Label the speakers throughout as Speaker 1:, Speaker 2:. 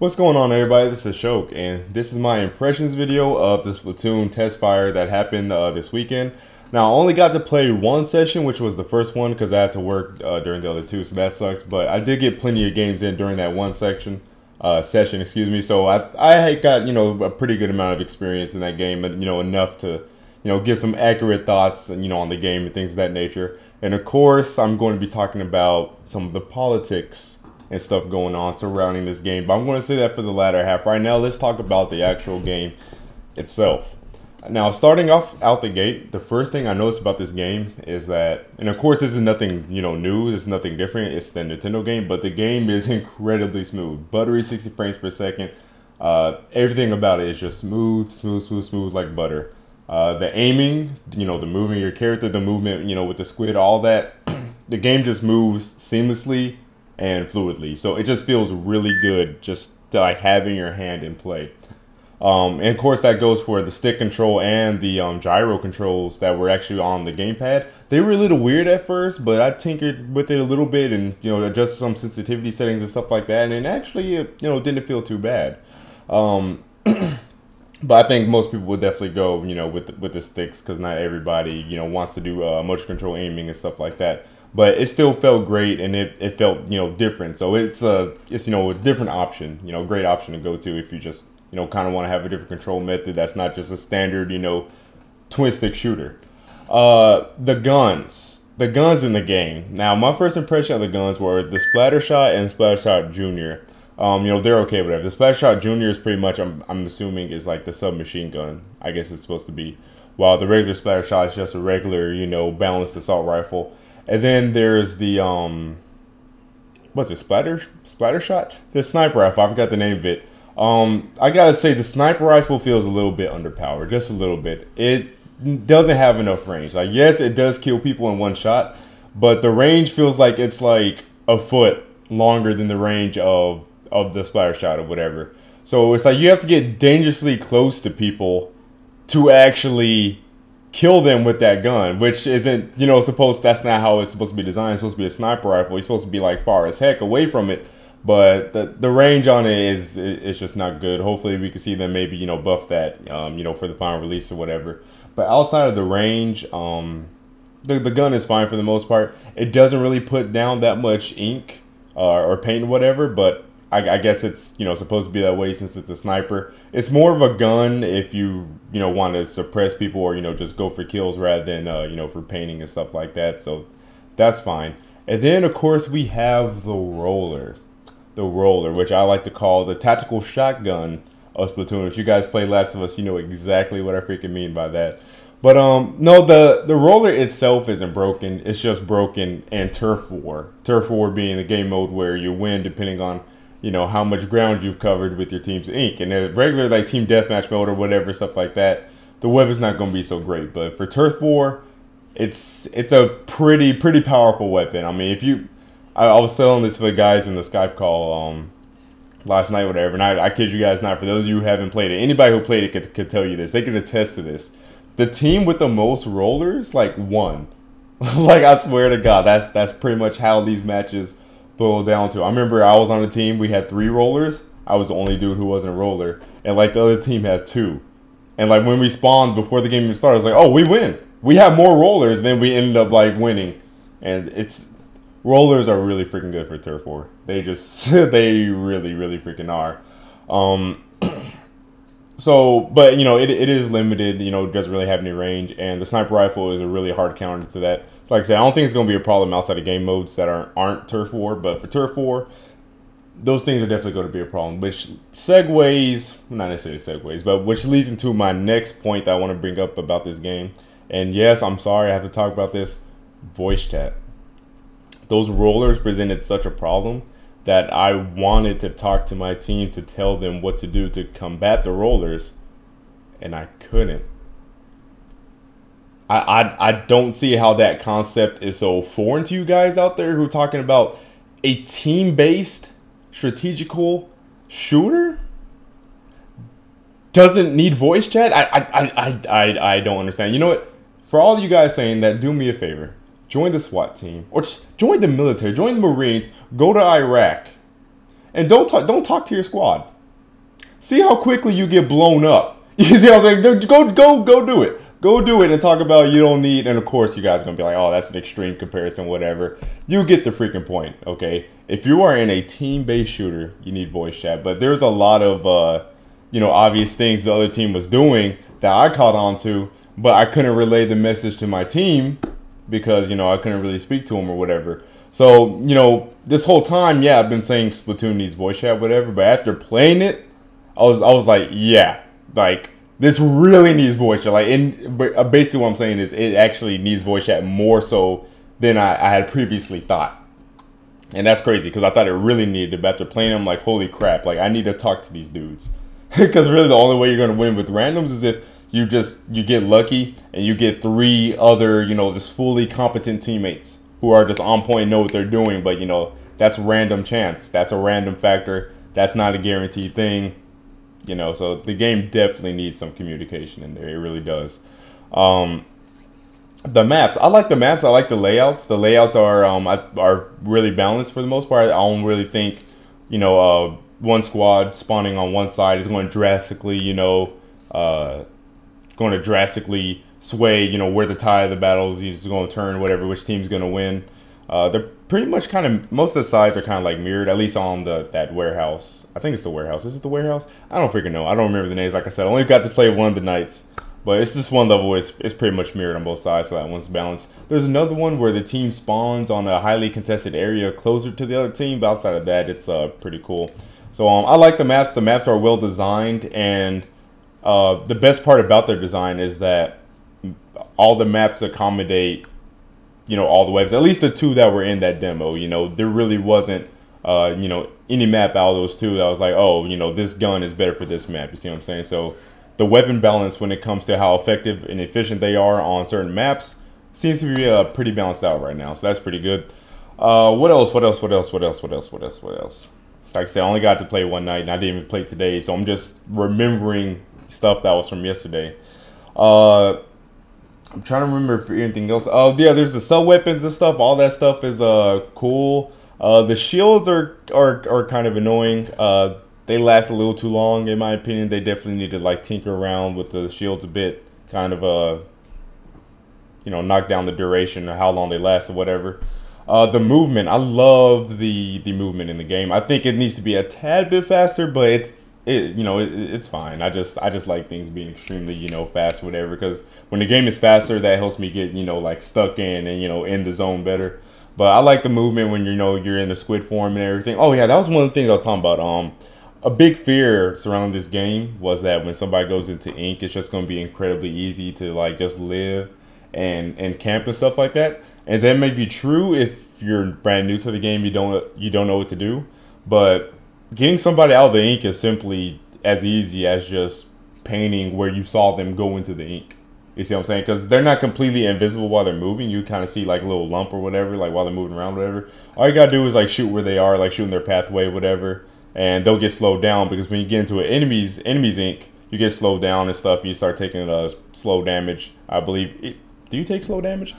Speaker 1: What's going on, everybody? This is Shok, and this is my impressions video of the Splatoon test fire that happened this weekend. Now, I only got to play one session, which was the first one, because I had to work during the other two, so that sucked. But I did get plenty of games in during that one session, excuse me. So I had got, a pretty good amount of experience in that game, and enough to, give some accurate thoughts, and on the game and things of that nature. And of course, I'm going to be talking about some of the politics and stuff going on surrounding this game, but I'm going to say that for the latter half. Right now, let's talk about the actual game itself. Now, starting off out the gate, the first thing I noticed about this game is that, and of course this is nothing new, this is nothing different, it's the Nintendo game, but the game is incredibly smooth. Buttery 60 frames per second. Everything about it is just smooth like butter. The aiming, the moving your character, the movement, with the squid, all that, the game just moves seamlessly and fluidly, so it just feels really good just to, like, having your hand in play. And of course that goes for the stick control and the gyro controls that were actually on the gamepad. They were a little weird at first, but I tinkered with it a little bit and adjusted some sensitivity settings and stuff like that, and it actually didn't feel too bad. But I think most people would definitely go with the sticks, because not everybody wants to do motion control aiming and stuff like that. But it still felt great, and it felt different. So it's a different option, great option to go to if you just kind of want to have a different control method that's not just a standard twin stick shooter. The guns in the game. Now, my first impression of the guns were the Splatter Shot and Splatter Shot Junior. They're okay, whatever. The Splatter Shot Junior is pretty much, I'm assuming, is like the submachine gun, I guess it's supposed to be, while the regular Splatter Shot is just a regular balanced assault rifle. And then there's the what's it, Splatter Shot? The sniper rifle. I forgot the name of it. I gotta say, the sniper rifle feels a little bit underpowered, just a little bit. It doesn't have enough range. Like, yes, it does kill people in one shot, but the range feels like it's like a foot longer than the range of the Splatter Shot or whatever. So it's like you have to get dangerously close to people to actually kill them with that gun, which isn't, that's not how it's supposed to be designed. It's supposed to be a sniper rifle. You're supposed to be like far as heck away from it, but the range on it is just not good. Hopefully we can see them maybe, buff that, for the final release or whatever. But outside of the range, the gun is fine for the most part. It doesn't really put down that much ink or paint or whatever, but I guess it's supposed to be that way since it's a sniper. It's more of a gun if you want to suppress people or just go for kills rather than for painting and stuff like that. So that's fine. And then of course we have the roller, which I like to call the tactical shotgun of Splatoon. If you guys play Last of Us, you know exactly what I freaking mean by that. But no, the roller itself isn't broken. It's just broken in Turf War. Turf War being the game mode where you win depending on how much ground you've covered with your team's ink. And the regular like team deathmatch mode or whatever, stuff like that, the weapon's not going to be so great. But for Turf War, it's a pretty powerful weapon. I mean, I was telling this to the guys in the Skype call last night, whatever, and I kid you guys not, for those of you who haven't played it, anybody who played it could tell you this. They can attest to this. The team with the most rollers, like, won. Like, I swear to God, that's pretty much how these matches boil down to. I remember I was on a team, we had 3 rollers. I was the only dude who wasn't a roller, and like the other team had 2. And like when we spawned before the game even started, I was like, oh, we win. We have more rollers than we ended up like winning. And rollers are really freaking good for Turf War. They just they really freaking are. So, but it is limited. Doesn't really have any range, and the sniper rifle is a really hard counter to that. So like I said, I don't think it's going to be a problem outside of game modes that aren't Turf War, but for Turf War, those things are definitely going to be a problem. Which segues, not necessarily segues, but which leads into my next point that I want to bring up about this game. And yes, I'm sorry I have to talk about this. Voice chat. Those rollers presented such a problem that I wanted to talk to my team to tell them what to do to combat the rollers, and I couldn't. I don't see how that concept is so foreign to you guys out there who are talking about a team-based strategical shooter doesn't need voice chat. I don't understand. You know what? For all you guys saying that, do me a favor. Join the SWAT team, or just join the military, join the Marines, go to Iraq, and don't talk to your squad. See how quickly you get blown up. You see what I'm saying? Go do it. Go do it and talk about you don't need. And of course, you guys are gonna be like, oh, that's an extreme comparison, whatever. You get the freaking point, okay? If you are in a team-based shooter, you need voice chat. But there's a lot of obvious things the other team was doing that I caught on to, but I couldn't relay the message to my team because I couldn't really speak to them or whatever. So this whole time, yeah, I've been saying Splatoon needs voice chat, whatever. But after playing it, I was like, yeah, like this really needs voice chat. Like, basically what I'm saying is it actually needs voice chat more so than I had previously thought. And that's crazy because I thought it really needed it. But after playing, I'm like, holy crap! Like I need to talk to these dudes because really the only way you're gonna win with randoms is if you get lucky and you get 3 other just fully competent teammates who are just on point and know what they're doing. But that's random chance. That's a random factor. That's not a guaranteed thing. So the game definitely needs some communication in there. It really does. The maps. I like the maps. I like the layouts. The layouts are really balanced for the most part. I don't really think, one squad spawning on one side is going to drastically, sway, where the tide of the battle is going to turn, whatever, which team's going to win. They're pretty much kind of, most of the sides are kind of like mirrored, at least on that warehouse. I think it's the warehouse. Is it the warehouse? I don't freaking know. I don't remember the names. Like I said, I only got to play one of the nights. But it's this one level where it's pretty much mirrored on both sides, so that one's balanced. There's another one where the team spawns on a highly contested area closer to the other team, but outside of that, it's pretty cool. So I like the maps. The maps are well designed, and the best part about their design is that all the maps accommodate, all the webs. At least the 2 that were in that demo. There really wasn't, any map out of those 2 that was like, oh, this gun is better for this map. You see what I'm saying? So the weapon balance when it comes to how effective and efficient they are on certain maps seems to be pretty balanced out right now. So that's pretty good. What else? Like I said, I only got to play one night and I didn't even play today. So I'm just remembering stuff that was from yesterday. I'm trying to remember for anything else. Oh yeah, there's the sub weapons and stuff. All that stuff is cool. The shields are kind of annoying. They last a little too long, in my opinion. They definitely need to like tinker around with the shields a bit, kind of knock down the duration or how long they last or whatever. The movement, I love the movement in the game. I think it needs to be a tad bit faster, but it's fine. I just like things being extremely fast, whatever. Because when the game is faster, that helps me get like stuck in and in the zone better. But I like the movement when you're in the squid form and everything. Oh yeah, that was one of the things I was talking about. A big fear surrounding this game was that when somebody goes into ink, it's just going to be incredibly easy to like just live and camp and stuff like that. And that may be true if you're brand new to the game, you don't know what to do. But getting somebody out of the ink is simply as easy as just painting where you saw them go into the ink. You see what I'm saying? Because they're not completely invisible while they're moving. You kind of see like a little lump or whatever, like while they're moving around, whatever. All you gotta do is like shoot where they are, like shooting their pathway, whatever. And they'll get slowed down because when you get into an enemy's ink, you get slowed down and stuff. You start taking slow damage. I believe. Do you take slow damage?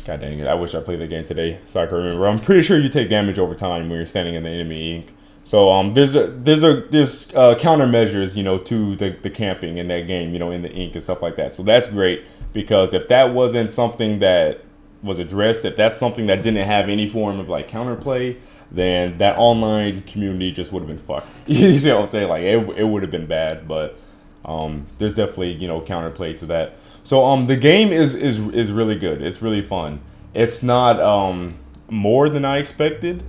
Speaker 1: God dang it! I wish I played the game today so I can remember. I'm pretty sure you take damage over time when you're standing in the enemy ink. So there's countermeasures to the camping in that game in the ink and stuff like that. So that's great because if that wasn't something that was addressed, if that's something that didn't have any form of like counterplay, then that online community just would have been fucked. You see what I'm saying? Like it would have been bad, but there's definitely counterplay to that. So the game is really good. It's really fun. It's not more than I expected,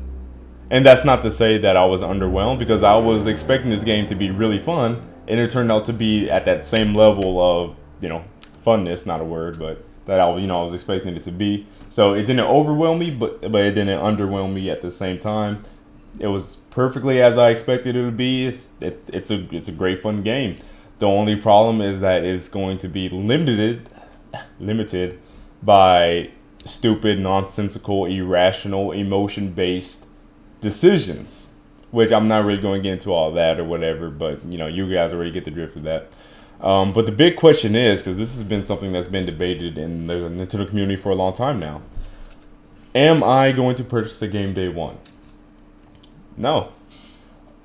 Speaker 1: and that's not to say that I was underwhelmed because I was expecting this game to be really fun, and it turned out to be at that same level of funness, not a word, but that I was expecting it to be. So it didn't overwhelm me, but it didn't underwhelm me at the same time. It was perfectly as I expected it to be. It's a great fun game. The only problem is that it's going to be limited by stupid, nonsensical, irrational, emotion-based decisions, which I'm not really going to get into all that or whatever. But you guys already get the drift of that. But the big question is, because this has been something that's been debated in the Nintendo community for a long time now, am I going to purchase the game day one? No.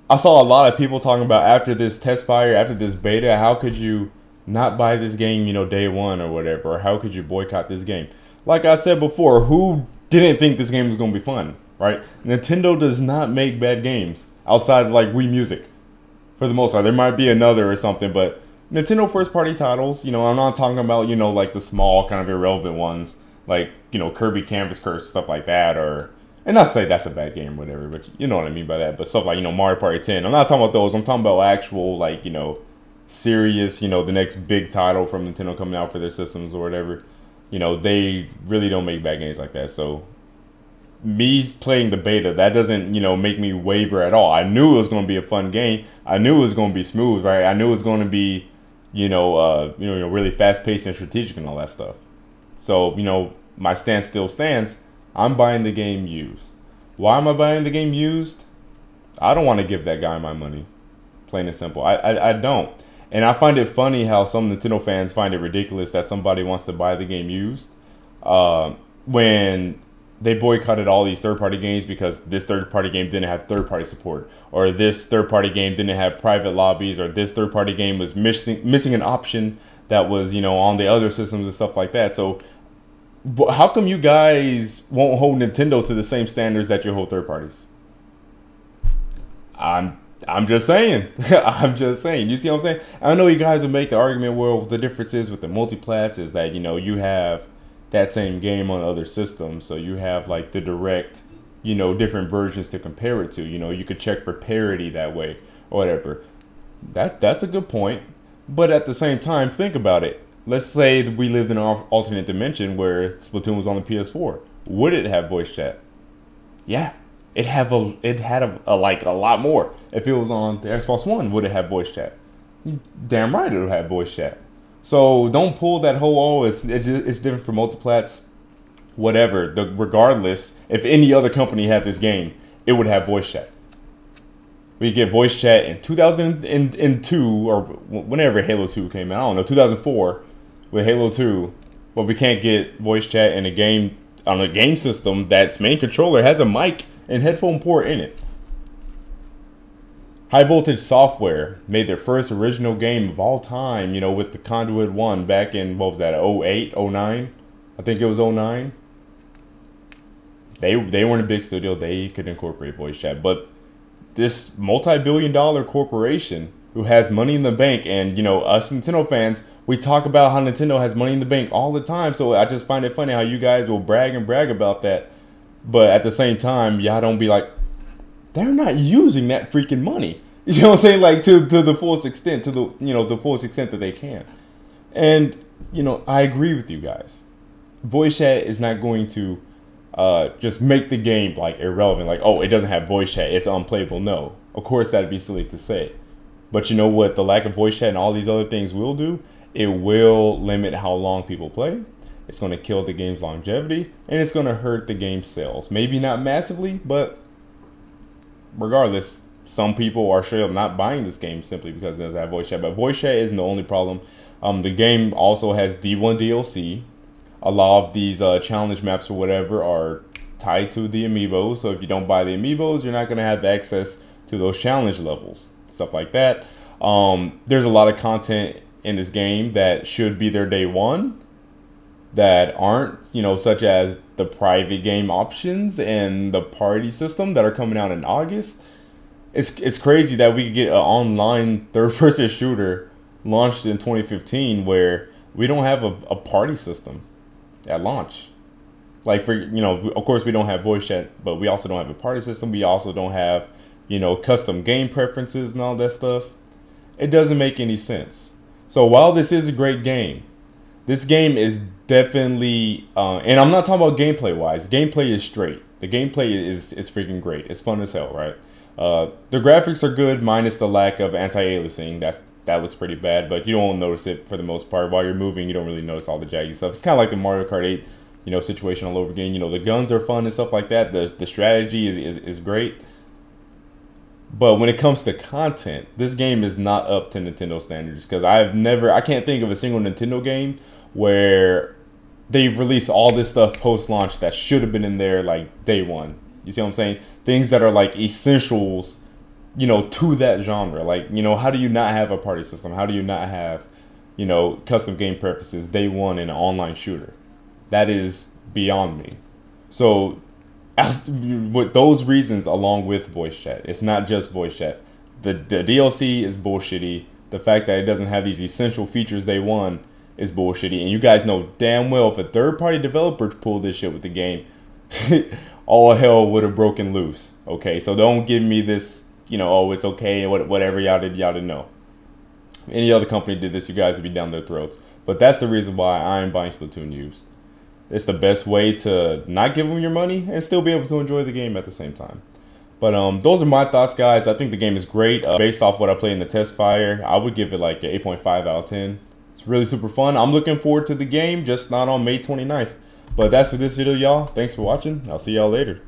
Speaker 1: I saw a lot of people talking about after this test fire, after this beta, how could you not buy this game, day one or whatever, or how could you boycott this game? Like I said before, who didn't think this game was going to be fun, right? Nintendo does not make bad games outside of like Wii Music, for the most part. There might be another or something, but Nintendo first party titles, I'm not talking about, like the small kind of irrelevant ones, like, Kirby Canvas Curse, stuff like that, or, and not to say that's a bad game or whatever, but you know what I mean by that, but stuff like, Mario Party 10. I'm not talking about those. I'm talking about actual, like, serious, the next big title from Nintendo coming out for their systems or whatever. They really don't make bad games like that. So me playing the beta, that doesn't, make me waver at all. I knew it was going to be a fun game. I knew it was going to be smooth, right? I knew it was going to be, really fast paced and strategic and all that stuff. So, my stance still stands. I'm buying the game used. Why am I buying the game used? I don't want to give that guy my money. Plain and simple. I don't. And I find it funny how some Nintendo fans find it ridiculous that somebody wants to buy the game used when they boycotted all these third-party games because this third-party game didn't have third-party support, or this third-party game didn't have private lobbies, or this third-party game was missing an option that was, on the other systems and stuff like that. So how come you guys won't hold Nintendo to the same standards that you hold third parties? I'm just saying. I'm just saying. You see what I'm saying? I know you guys will make the argument, well, the difference is with the multiplats is that, you have that same game on other systems. So you have like the direct, different versions to compare it to. You could check for parity that way or whatever. That's a good point. But at the same time, think about it. Let's say we lived in an alternate dimension where Splatoon was on the PS4. Would it have voice chat? Yeah. It had a lot more. If it was on the Xbox One, would it have voice chat? Damn right it would have voice chat. So don't pull that whole, it's different for multiplats, whatever. Regardless, if any other company had this game, it would have voice chat. We get voice chat in 2002 or whenever Halo 2 came out. I don't know, 2004 with Halo 2, but we can't get voice chat in a game on a game system that's main controller has a mic and headphone port in it. High Voltage Software made their first original game of all time, with the Conduit 1 back in, what was that, 08, 09? I think it was 09. They weren't a big studio. They could incorporate voice chat. But this multi-billion-dollar corporation who has money in the bank, and, us Nintendo fans, we talk about how Nintendo has money in the bank all the time. So I just find it funny how you guys will brag about that. But at the same time, y'all don't be like, they're not using that freaking money. You know what I'm saying? Like to the fullest extent, to the fullest extent that they can. And, I agree with you guys. Voice chat is not going to just make the game like irrelevant. Like, oh, it doesn't have voice chat, it's unplayable. No. Of course that'd be silly to say. But you know what the lack of voice chat and all these other things will do? It will limit how long people play. It's going to kill the game's longevity, and it's going to hurt the game's sales. Maybe not massively, but regardless, some people are straight up not buying this game simply because it doesn't have voice chat. But voice chat isn't the only problem. The game also has D1 DLC. A lot of these challenge maps or whatever are tied to the amiibos. So if you don't buy the amiibos, you're not going to have access to those challenge levels. Stuff like that. There's a lot of content in this game that should be there day one that aren't, such as the private game options and the party system that are coming out in August. It's crazy that we could get an online third-person shooter launched in 2015 where we don't have a party system at launch. Like, for, of course we don't have voice chat, but we also don't have a party system. We also don't have, custom game preferences and all that stuff. It doesn't make any sense. So while this is a great game, this game is definitely, and I'm not talking about gameplay wise. Gameplay is straight. The gameplay is freaking great. It's fun as hell, right? The graphics are good, minus the lack of anti-aliasing. That looks pretty bad, but you don't notice it for the most part. While you're moving, you don't really notice all the jaggy stuff. It's kind of like the Mario Kart 8, situation all over again. The guns are fun and stuff like that. The strategy is great. But when it comes to content, this game is not up to Nintendo standards, because I can't think of a single Nintendo game where they've released all this stuff post-launch that should have been in there like day one. You see what I'm saying? Things that are like essentials to that genre. Like, how do you not have a party system? How do you not have, custom game preferences day one in an online shooter? That is beyond me. So, with those reasons, along with voice chat, it's not just voice chat. The DLC is bullshitty. The fact that it doesn't have these essential features day one is bullshitty. And you guys know damn well if a third-party developer pulled this shit with the game, all hell would have broken loose. Okay, so don't give me this, oh, it's okay, whatever, y'all didn't know. Any other company did this, you guys would be down their throats. But that's the reason why I'm buying Splatoon used. It's the best way to not give them your money and still be able to enjoy the game at the same time. But those are my thoughts, guys. I think the game is great. Based off what I played in the test fire, I would give it like an 8.5 out of 10. It's really super fun. I'm looking forward to the game, just not on May 29th. But that's for this video, y'all. Thanks for watching. I'll see y'all later.